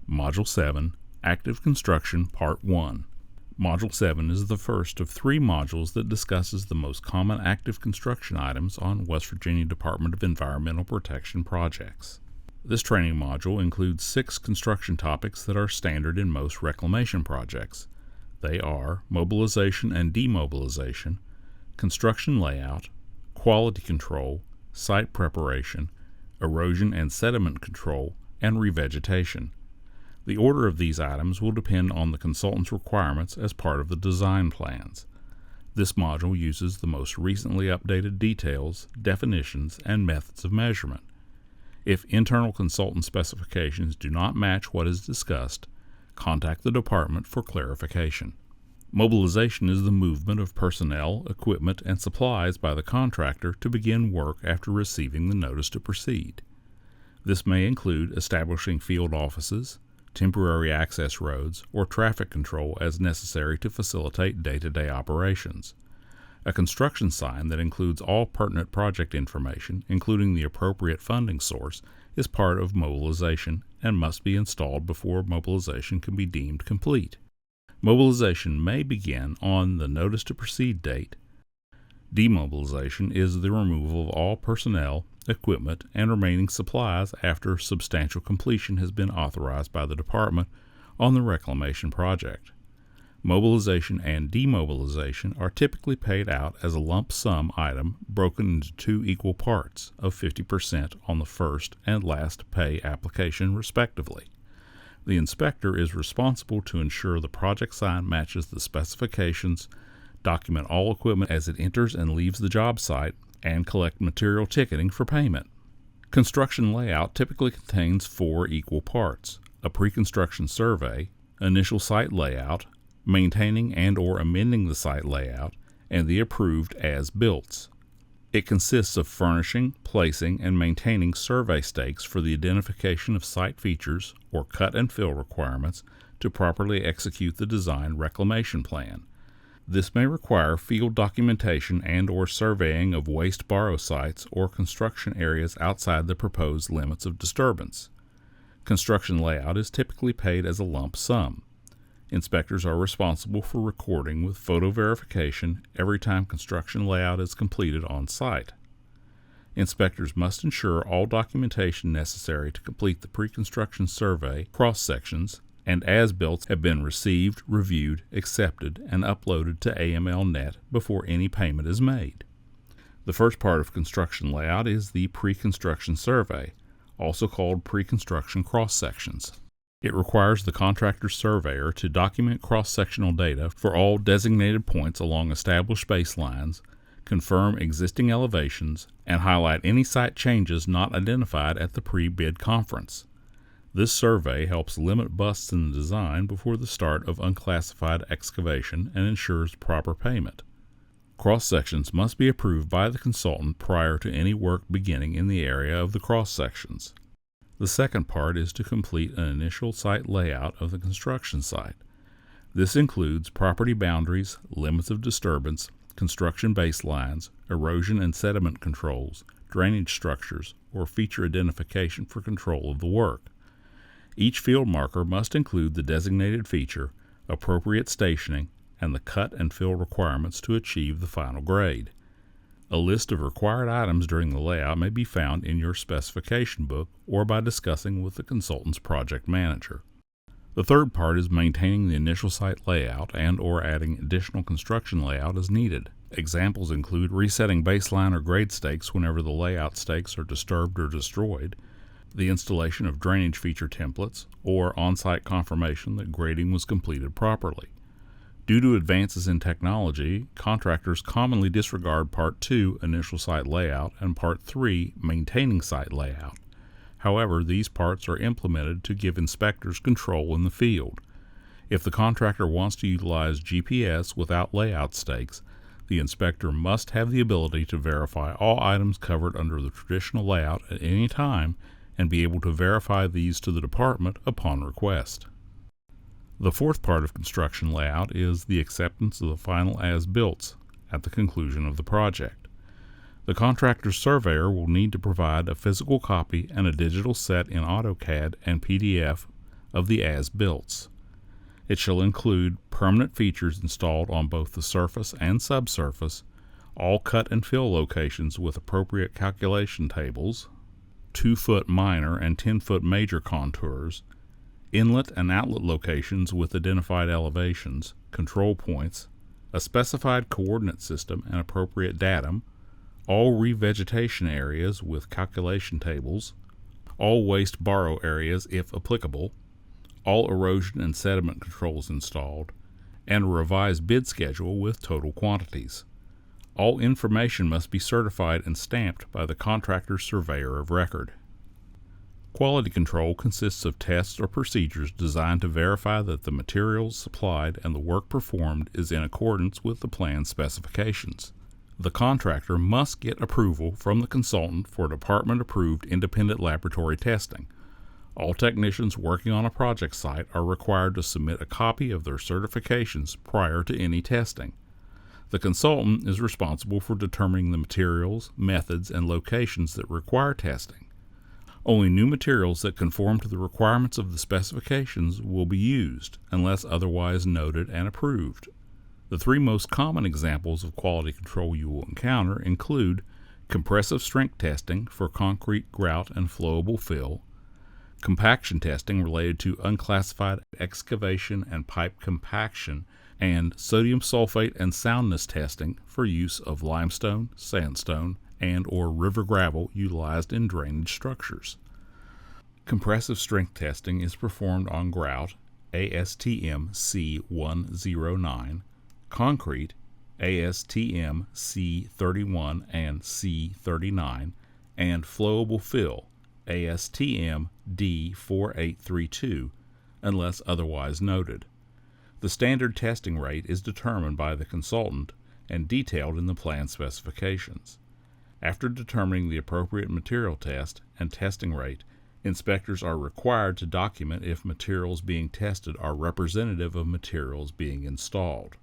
Module 7, Active Construction Part 1. Module 7 is the first of 3 modules that discusses the most common active construction items on West Virginia Department of Environmental Protection projects. This training module includes 6 construction topics that are standard in most reclamation projects. They are mobilization and demobilization, construction layout, quality control, site preparation, erosion and sediment control, and revegetation. The order of these items will depend on the consultant's requirements as part of the design plans. This module uses the most recently updated details, definitions, and methods of measurement. If internal consultant specifications do not match what is discussed, contact the department for clarification. Mobilization is the movement of personnel, equipment, and supplies by the contractor to begin work after receiving the notice to proceed. This may include establishing field offices, temporary access roads, or traffic control as necessary to facilitate day-to-day operations. A construction sign that includes all pertinent project information, including the appropriate funding source, is part of mobilization and must be installed before mobilization can be deemed complete. Mobilization may begin on the notice to proceed date. Demobilization is the removal of all personnel, equipment, and remaining supplies after substantial completion has been authorized by the department on the reclamation project. Mobilization and demobilization are typically paid out as a lump sum item broken into 2 equal parts of 50% on the first and last pay application respectively. The inspector is responsible to ensure the project sign matches the specifications, document all equipment as it enters and leaves the job site, and collect material ticketing for payment. Construction layout typically contains 4 equal parts: a pre-construction survey, initial site layout, maintaining and/or amending the site layout, and the approved as-builts. It consists of furnishing, placing, and maintaining survey stakes for the identification of site features or cut and fill requirements to properly execute the design reclamation plan. This may require field documentation and/or surveying of waste borrow sites or construction areas outside the proposed limits of disturbance. Construction layout is typically paid as a lump sum. Inspectors are responsible for recording with photo verification every time construction layout is completed on site. Inspectors must ensure all documentation necessary to complete the pre-construction survey, cross-sections, and as-built have been received, reviewed, accepted, and uploaded to AML-Net before any payment is made. The first part of construction layout is the pre-construction survey, also called pre-construction cross-sections. It requires the contractor's surveyor to document cross-sectional data for all designated points along established baselines, confirm existing elevations, and highlight any site changes not identified at the pre-bid conference. This survey helps limit busts in the design before the start of unclassified excavation and ensures proper payment. Cross-sections must be approved by the consultant prior to any work beginning in the area of the cross-sections. The second part is to complete an initial site layout of the construction site. This includes property boundaries, limits of disturbance, construction baselines, erosion and sediment controls, drainage structures, or feature identification for control of the work. Each field marker must include the designated feature, appropriate stationing, and the cut and fill requirements to achieve the final grade. A list of required items during the layout may be found in your specification book or by discussing with the consultant's project manager. The third part is maintaining the initial site layout and/or adding additional construction layout as needed. Examples include resetting baseline or grade stakes whenever the layout stakes are disturbed or destroyed, the installation of drainage feature templates, or on-site confirmation that grading was completed properly. Due to advances in technology, contractors commonly disregard Part 2, Initial Site Layout, and Part 3, Maintaining Site Layout. However, these parts are implemented to give inspectors control in the field. If the contractor wants to utilize GPS without layout stakes, the inspector must have the ability to verify all items covered under the traditional layout at any time and be able to verify these to the department upon request. The fourth part of construction layout is the acceptance of the final as-builts at the conclusion of the project. The contractor's surveyor will need to provide a physical copy and a digital set in AutoCAD and PDF of the as-builts. It shall include permanent features installed on both the surface and subsurface, all cut and fill locations with appropriate calculation tables, 2-foot minor and 10-foot major contours, inlet and outlet locations with identified elevations, control points, a specified coordinate system and appropriate datum, all revegetation areas with calculation tables, all waste borrow areas if applicable, all erosion and sediment controls installed, and a revised bid schedule with total quantities. All information must be certified and stamped by the contractor's surveyor of record. Quality control consists of tests or procedures designed to verify that the materials supplied and the work performed is in accordance with the plan specifications. The contractor must get approval from the consultant for department-approved independent laboratory testing. All technicians working on a project site are required to submit a copy of their certifications prior to any testing. The consultant is responsible for determining the materials, methods, and locations that require testing. Only new materials that conform to the requirements of the specifications will be used, unless otherwise noted and approved. The three most common examples of quality control you will encounter include compressive strength testing for concrete, grout, and flowable fill, compaction testing related to unclassified excavation and pipe compaction, and sodium sulfate and soundness testing for use of limestone, sandstone, and or river gravel utilized in drainage structures. Compressive strength testing is performed on grout, ASTM C109, concrete, ASTM C31 and C39, and flowable fill, ASTM D4832, unless otherwise noted. The standard testing rate is determined by the consultant and detailed in the plan specifications. After determining the appropriate material test and testing rate, inspectors are required to document if materials being tested are representative of materials being installed.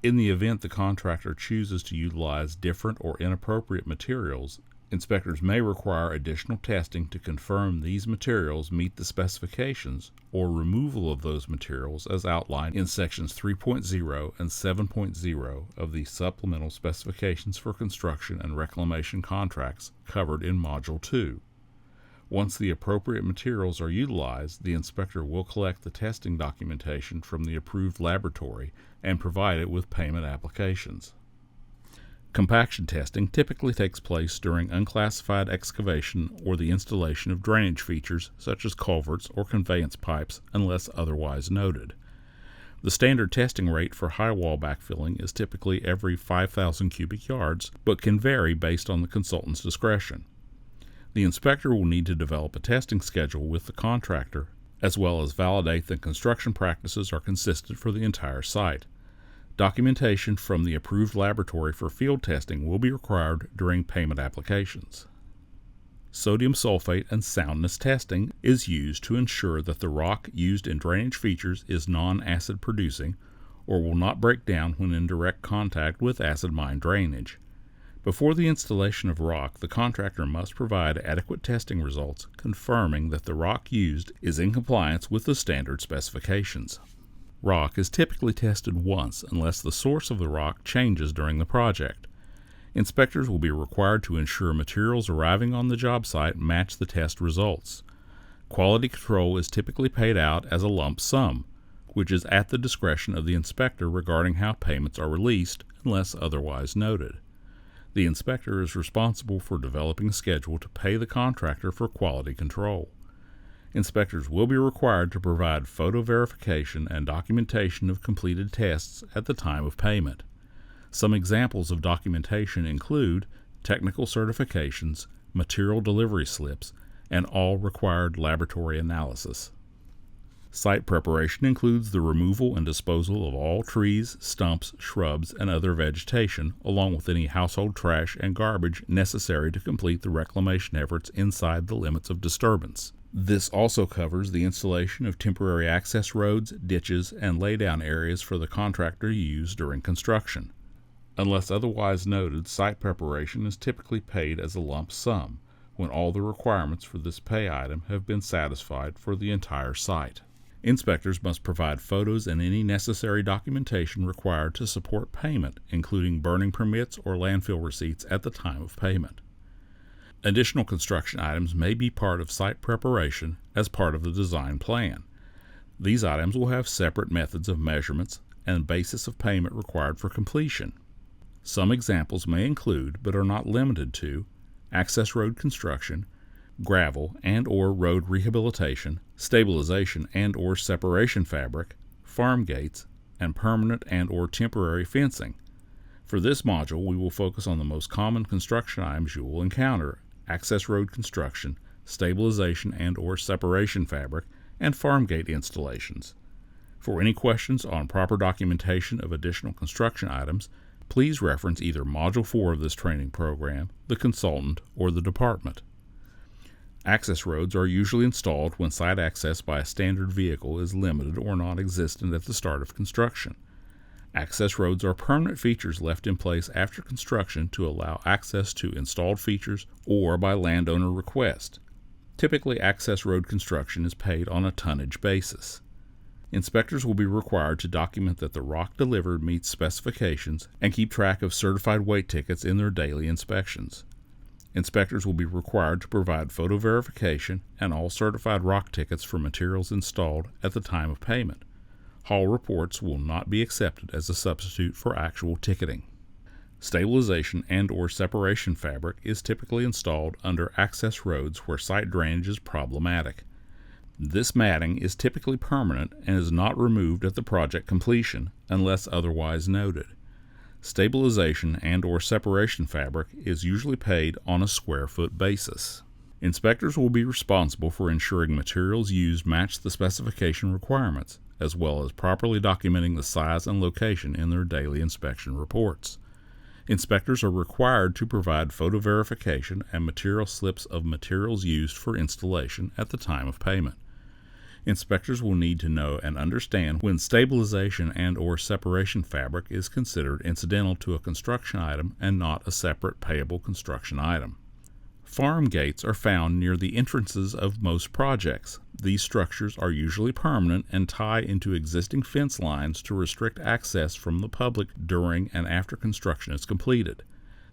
In the event the contractor chooses to utilize different or inappropriate materials, inspectors may require additional testing to confirm these materials meet the specifications or removal of those materials as outlined in sections 3.0 and 7.0 of the Supplemental Specifications for Construction and Reclamation Contracts covered in Module 2. Once the appropriate materials are utilized, the inspector will collect the testing documentation from the approved laboratory and provide it with payment applications. Compaction testing typically takes place during unclassified excavation or the installation of drainage features such as culverts or conveyance pipes unless otherwise noted. The standard testing rate for high wall backfilling is typically every 5,000 cubic yards, but can vary based on the consultant's discretion. The inspector will need to develop a testing schedule with the contractor, as well as validate that construction practices are consistent for the entire site. Documentation from the approved laboratory for field testing will be required during payment applications. Sodium sulfate and soundness testing is used to ensure that the rock used in drainage features is non-acid producing or will not break down when in direct contact with acid mine drainage. Before the installation of rock, the contractor must provide adequate testing results confirming that the rock used is in compliance with the standard specifications. Rock is typically tested once unless the source of the rock changes during the project. Inspectors will be required to ensure materials arriving on the job site match the test results. Quality control is typically paid out as a lump sum, which is at the discretion of the inspector regarding how payments are released unless otherwise noted. The inspector is responsible for developing a schedule to pay the contractor for quality control. Inspectors will be required to provide photo verification and documentation of completed tests at the time of payment. Some examples of documentation include technical certifications, material delivery slips, and all required laboratory analysis. Site preparation includes the removal and disposal of all trees, stumps, shrubs, and other vegetation, along with any household trash and garbage necessary to complete the reclamation efforts inside the limits of disturbance. This also covers the installation of temporary access roads, ditches, and laydown areas for the contractor to use during construction. Unless otherwise noted, site preparation is typically paid as a lump sum, when all the requirements for this pay item have been satisfied for the entire site. Inspectors must provide photos and any necessary documentation required to support payment, including burning permits or landfill receipts at the time of payment. Additional construction items may be part of site preparation as part of the design plan. These items will have separate methods of measurements and basis of payment required for completion. Some examples may include, but are not limited to, access road construction, gravel and/or road rehabilitation, stabilization and/or separation fabric, farm gates, and permanent and/or temporary fencing. For this module, we will focus on the most common construction items you will encounter: access road construction, stabilization and/or separation fabric, and farm gate installations. For any questions on proper documentation of additional construction items, please reference either Module 4 of this training program, the consultant, or the department. Access roads are usually installed when site access by a standard vehicle is limited or non-existent at the start of construction. Access roads are permanent features left in place after construction to allow access to installed features or by landowner request. Typically, access road construction is paid on a tonnage basis. Inspectors will be required to document that the rock delivered meets specifications and keep track of certified weight tickets in their daily inspections. Inspectors will be required to provide photo verification and all certified rock tickets for materials installed at the time of payment. Haul reports will not be accepted as a substitute for actual ticketing. Stabilization and/or separation fabric is typically installed under access roads where site drainage is problematic. This matting is typically permanent and is not removed at the project completion unless otherwise noted. Stabilization and/or separation fabric is usually paid on a square foot basis. Inspectors will be responsible for ensuring materials used match the specification requirements, as well as properly documenting the size and location in their daily inspection reports. Inspectors are required to provide photo verification and material slips of materials used for installation at the time of payment. Inspectors will need to know and understand when stabilization and/or separation fabric is considered incidental to a construction item and not a separate payable construction item. Farm gates are found near the entrances of most projects. These structures are usually permanent and tie into existing fence lines to restrict access from the public during and after construction is completed.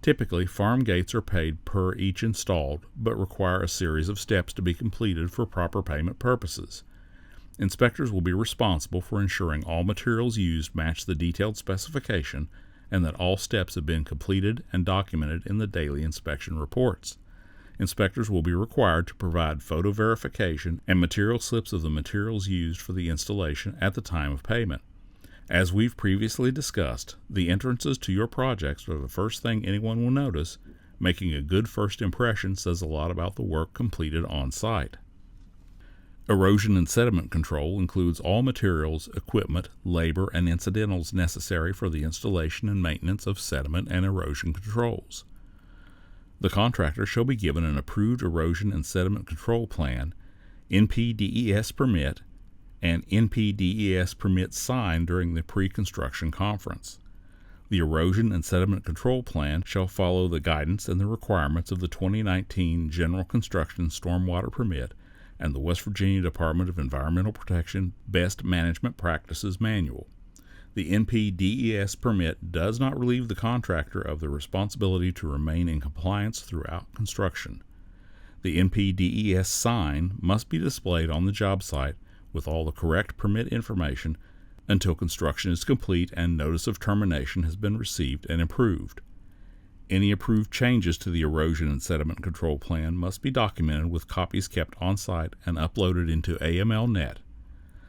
Typically, farm gates are paid per each installed, but require a series of steps to be completed for proper payment purposes. Inspectors will be responsible for ensuring all materials used match the detailed specification and that all steps have been completed and documented in the daily inspection reports. Inspectors will be required to provide photo verification and material slips of the materials used for the installation at the time of payment. As we've previously discussed, the entrances to your projects are the first thing anyone will notice. Making a good first impression says a lot about the work completed on site. Erosion and sediment control includes all materials, equipment, labor, and incidentals necessary for the installation and maintenance of sediment and erosion controls. The contractor shall be given an approved erosion and sediment control plan, NPDES permit, and NPDES permit signed during the pre-construction conference. The erosion and sediment control plan shall follow the guidance and the requirements of the 2019 General Construction Stormwater Permit and the West Virginia Department of Environmental Protection Best Management Practices Manual. The NPDES permit does not relieve the contractor of the responsibility to remain in compliance throughout construction. The NPDES sign must be displayed on the job site with all the correct permit information until construction is complete and notice of termination has been received and approved. Any approved changes to the erosion and sediment control plan must be documented with copies kept on site and uploaded into AML-Net.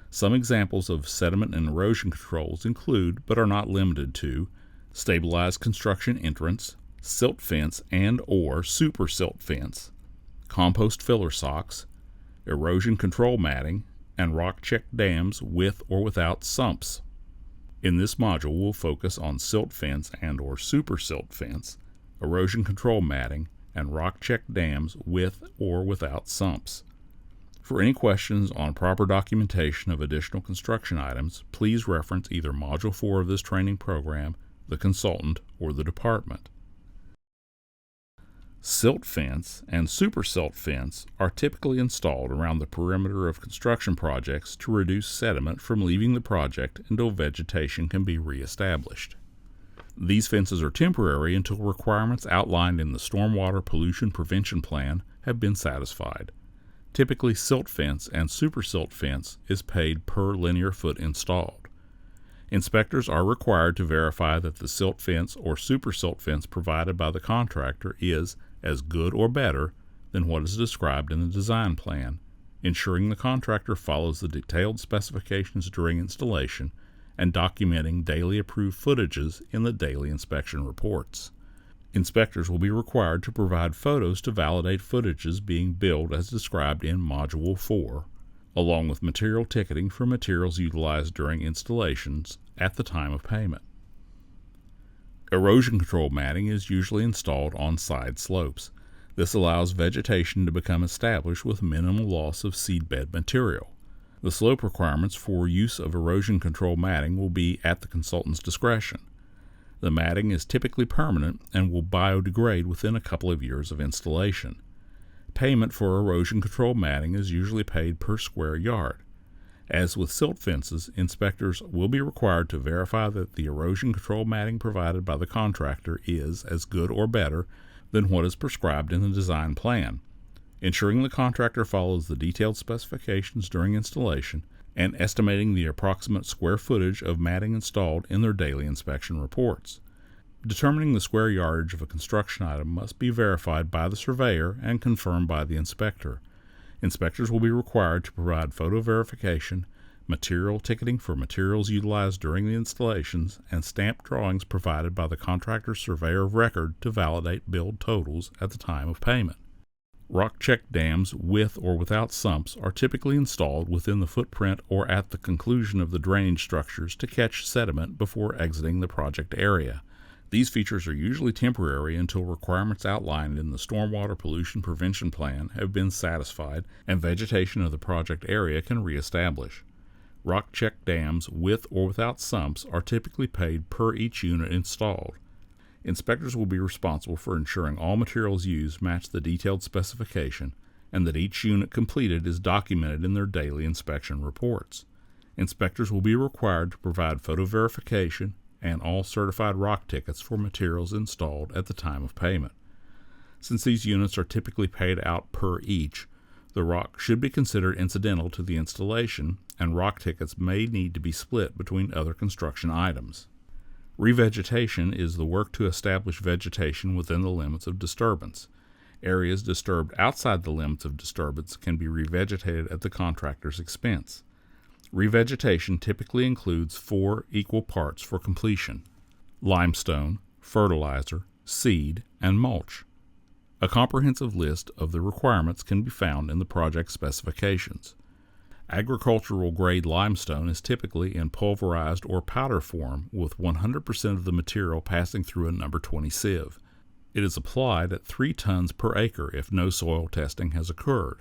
Some examples of sediment and erosion controls include, but are not limited to, stabilized construction entrance, silt fence and/or super silt fence, compost filler socks, erosion control matting, and rock check dams with or without sumps. In this module, we'll focus on silt fence and/or super silt fence, erosion control matting, and rock check dams with or without sumps. For any questions on proper documentation of additional construction items, please reference either Module 4 of this training program, the consultant, or the department. Silt fence and super silt fence are typically installed around the perimeter of construction projects to reduce sediment from leaving the project until vegetation can be reestablished. These fences are temporary until requirements outlined in the Stormwater Pollution Prevention Plan have been satisfied. Typically, silt fence and super silt fence is paid per linear foot installed. Inspectors are required to verify that the silt fence or super silt fence provided by the contractor is as good or better than what is described in the design plan, ensuring the contractor follows the detailed specifications during installation and documenting daily approved footages in the daily inspection reports. Inspectors will be required to provide photos to validate footages being billed as described in Module 4, along with material ticketing for materials utilized during installations at the time of payment. Erosion control matting is usually installed on side slopes. This allows vegetation to become established with minimal loss of seedbed material. The slope requirements for use of erosion control matting will be at the consultant's discretion. The matting is typically permanent and will biodegrade within a couple of years of installation. Payment for erosion control matting is usually paid per square yard. As with silt fences, inspectors will be required to verify that the erosion control matting provided by the contractor is as good or better than what is prescribed in the design plan, ensuring the contractor follows the detailed specifications during installation and estimating the approximate square footage of matting installed in their daily inspection reports. Determining the square yardage of a construction item must be verified by the surveyor and confirmed by the inspector. Inspectors will be required to provide photo verification, material ticketing for materials utilized during the installations, and stamped drawings provided by the contractor's surveyor of record to validate billed totals at the time of payment. Rock check dams with or without sumps are typically installed within the footprint or at the conclusion of the drainage structures to catch sediment before exiting the project area. These features are usually temporary until requirements outlined in the Stormwater Pollution Prevention Plan have been satisfied and vegetation of the project area can reestablish. Rock check dams with or without sumps are typically paid per each unit installed. Inspectors will be responsible for ensuring all materials used match the detailed specification and that each unit completed is documented in their daily inspection reports. Inspectors will be required to provide photo verification and all certified rock tickets for materials installed at the time of payment. Since these units are typically paid out per each, the rock should be considered incidental to the installation, and rock tickets may need to be split between other construction items. Revegetation is the work to establish vegetation within the limits of disturbance. Areas disturbed outside the limits of disturbance can be revegetated at the contractor's expense. Revegetation typically includes 4 equal parts for completion: limestone, fertilizer, seed, and mulch. A comprehensive list of the requirements can be found in the project specifications. Agricultural grade limestone is typically in pulverized or powder form with 100% of the material passing through a number 20 sieve. It is applied at 3 tons per acre if no soil testing has occurred.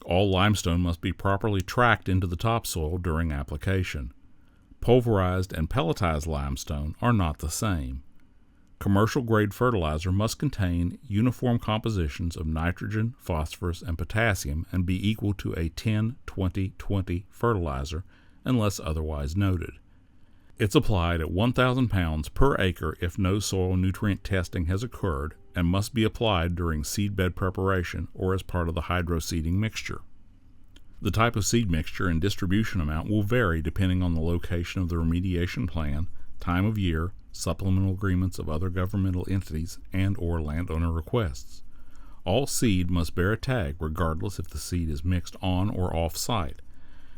All limestone must be properly tracked into the topsoil during application. Pulverized and pelletized limestone are not the same. Commercial-grade fertilizer must contain uniform compositions of nitrogen, phosphorus, and potassium and be equal to a 10-20-20 fertilizer unless otherwise noted. It's applied at 1,000 pounds per acre if no soil nutrient testing has occurred and must be applied during seedbed preparation or as part of the hydro-seeding mixture. The type of seed mixture and distribution amount will vary depending on the location of the remediation plan, time of year, supplemental agreements of other governmental entities, and/or landowner requests. All seed must bear a tag regardless if the seed is mixed on or off-site.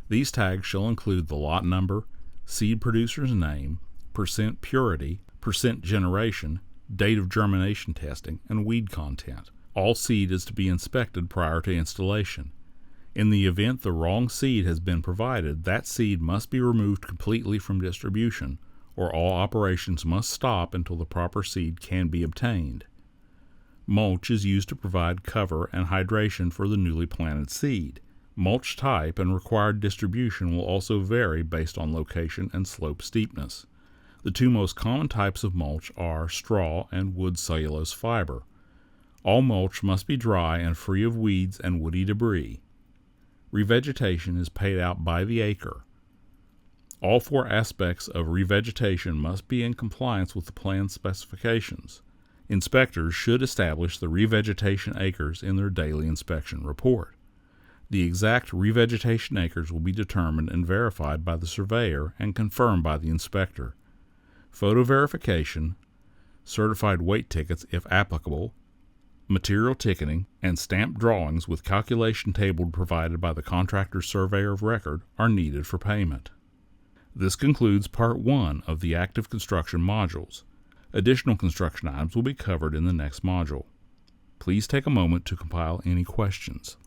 These tags shall include the lot number, seed producer's name, percent purity, percent generation, date of germination testing, and weed content. All seed is to be inspected prior to installation. In the event the wrong seed has been provided, that seed must be removed completely from distribution, or all operations must stop until the proper seed can be obtained. Mulch is used to provide cover and hydration for the newly planted seed. Mulch type and required distribution will also vary based on location and slope steepness. The 2 most common types of mulch are straw and wood cellulose fiber. All mulch must be dry and free of weeds and woody debris. Revegetation is paid out by the acre. All 4 aspects of revegetation must be in compliance with the plan specifications. Inspectors should establish the revegetation acres in their daily inspection report. The exact revegetation acres will be determined and verified by the surveyor and confirmed by the inspector. Photo verification, certified weight tickets if applicable, material ticketing, and stamped drawings with calculation table provided by the contractor's surveyor of record are needed for payment. This concludes Part 1 of the active construction modules. Additional construction items will be covered in the next module. Please take a moment to compile any questions.